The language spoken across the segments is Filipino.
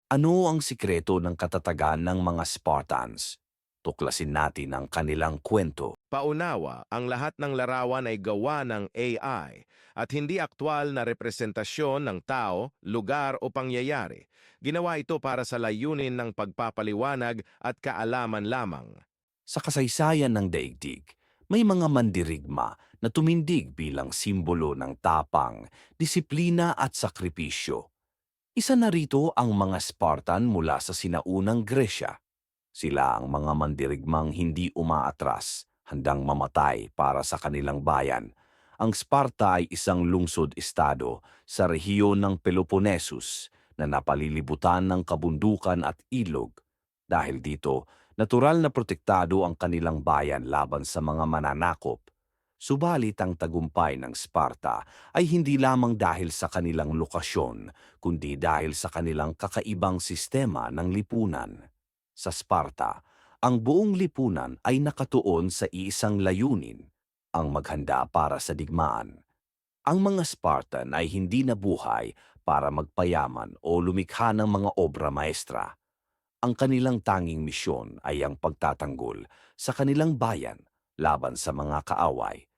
Ano ang sikreto ng katatagan ng mga Spartans? Tuklasin natin ang kanilang kwento. Paunawa, ang lahat ng larawan ay gawa ng AI at hindi aktwal na representasyon ng tao, lugar o pangyayari. Ginawa ito para sa layunin ng pagpapaliwanag at kaalaman lamang. Sa kasaysayan ng daigdig, may mga mandirigma na tumindig bilang simbolo ng tapang, disiplina at sakripisyo. Isa na rito ang mga Spartan mula sa sinaunang Gresya. Sila ang mga mandirigmang hindi umaatras, handang mamatay para sa kanilang bayan. Ang Sparta ay isang lungsod-estado sa rehiyon ng Peloponnesus na napalilibutan ng kabundukan at ilog. Dahil dito, natural na protektado ang kanilang bayan laban sa mga mananakop. Subalit ang tagumpay ng Sparta ay hindi lamang dahil sa kanilang lokasyon, kundi dahil sa kanilang kakaibang sistema ng lipunan. Sa Sparta, ang buong lipunan ay nakatuon sa iisang layunin, ang maghanda para sa digmaan. Ang mga Spartan ay hindi nabuhay para magpayaman o lumikha ng mga obra maestra. Ang kanilang tanging misyon ay ang pagtatanggol sa kanilang bayan laban sa mga kaaway.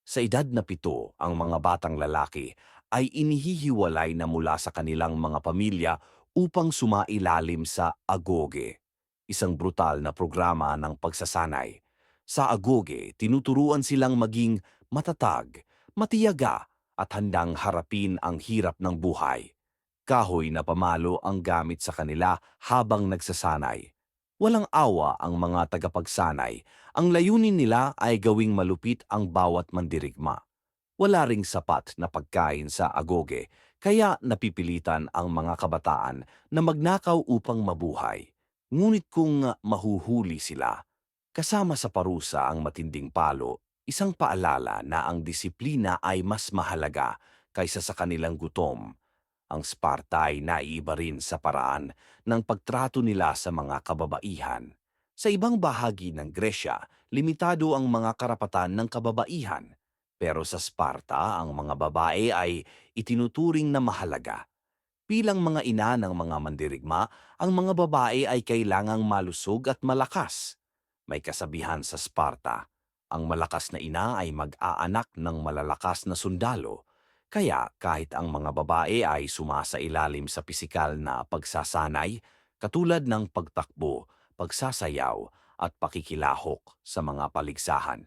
Sa edad na 7, ang mga batang lalaki ay inihihiwalay na mula sa kanilang mga pamilya upang sumailalim sa agoge, isang brutal na programa ng pagsasanay. Sa agoge, tinuturuan silang maging matatag, matiyaga at handang harapin ang hirap ng buhay. Kahoy na pamalo ang gamit sa kanila habang nagsasanay. Walang awa ang mga tagapagsanay. Ang layunin nila ay gawing malupit ang bawat mandirigma. Wala ring sapat na pagkain sa agoge, kaya napipilitan ang mga kabataan na magnakaw upang mabuhay. Ngunit kung mahuhuli sila, kasama sa parusa ang matinding palo, isang paalala na ang disiplina ay mas mahalaga kaysa sa kanilang gutom. Ang Sparta ay naiiba rin sa paraan ng pagtrato nila sa mga kababaihan. Sa ibang bahagi ng Gresya, limitado ang mga karapatan ng kababaihan. Pero sa Sparta, ang mga babae ay itinuturing na mahalaga. Bilang mga ina ng mga mandirigma, ang mga babae ay kailangang malusog at malakas. May kasabihan sa Sparta, ang malakas na ina ay mag-aanak ng malalakas na sundalo. Kaya kahit ang mga babae ay sumasailalim sa pisikal na pagsasanay, katulad ng pagtakbo, pagsasayaw at pakikilahok sa mga paligsahan.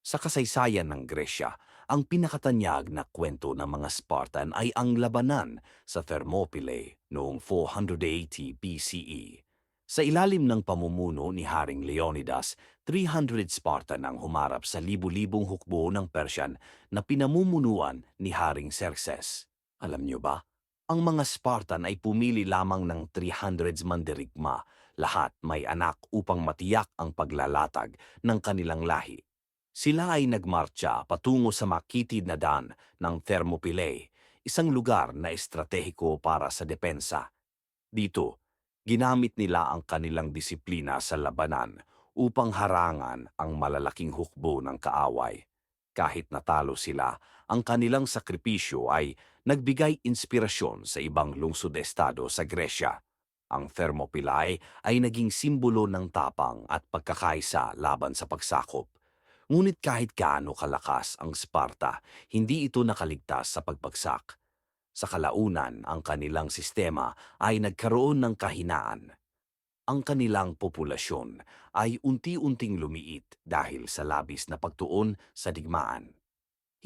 Sa kasaysayan ng Gresya, ang pinakatanyag na kwento ng mga Spartan ay ang labanan sa Thermopylae noong 480 BCE. Sa ilalim ng pamumuno ni Haring Leonidas, 300 Spartan ang humarap sa libu-libong hukbo ng Persian na pinamumunuan ni Haring Xerxes. Alam niyo ba? Ang mga Spartan ay pumili lamang ng 300 mandirigma, lahat may anak upang matiyak ang paglalatag ng kanilang lahi. Sila ay nagmarcha patungo sa makitid na daan ng Thermopylae, isang lugar na estratehiko para sa depensa. Dito, ginamit nila ang kanilang disiplina sa labanan upang harangan ang malalaking hukbo ng kaaway. Kahit natalo sila, ang kanilang sakripisyo ay nagbigay inspirasyon sa ibang lungsod-estado sa Gresya. Ang Thermopylae ay naging simbolo ng tapang at pagkakaisa laban sa pagsakop. Ngunit kahit gaano kalakas ang Sparta, hindi ito nakaligtas sa pagbagsak. Sa kalaunan, ang kanilang sistema ay nagkaroon ng kahinaan. Ang kanilang populasyon ay unti-unting lumiit dahil sa labis na pagtuon sa digmaan.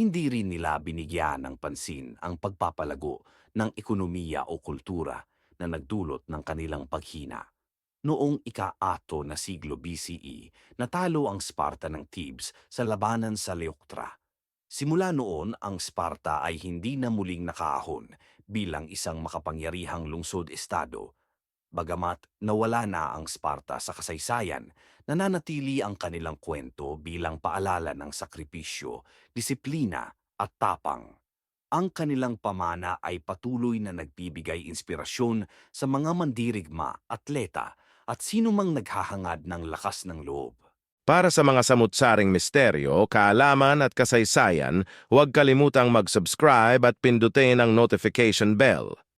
Hindi rin nila binigyan ng pansin ang pagpapalago ng ekonomiya o kultura na nagdulot ng kanilang paghina. Noong ika-8 na siglo BCE, natalo ang Sparta ng Thebes sa labanan sa Leuctra. Simula noon, ang Sparta ay hindi na muling nakaahon bilang isang makapangyarihang lungsod-estado. Bagamat nawala na ang Sparta sa kasaysayan, nananatili ang kanilang kwento bilang paalala ng sakripisyo, disiplina at tapang. Ang kanilang pamana ay patuloy na nagbibigay inspirasyon sa mga mandirigma, atleta at sino mang naghahangad ng lakas ng loob. Para sa mga samut-saring misteryo, kaalaman at kasaysayan, huwag kalimutang mag-subscribe at pindutin ang notification bell.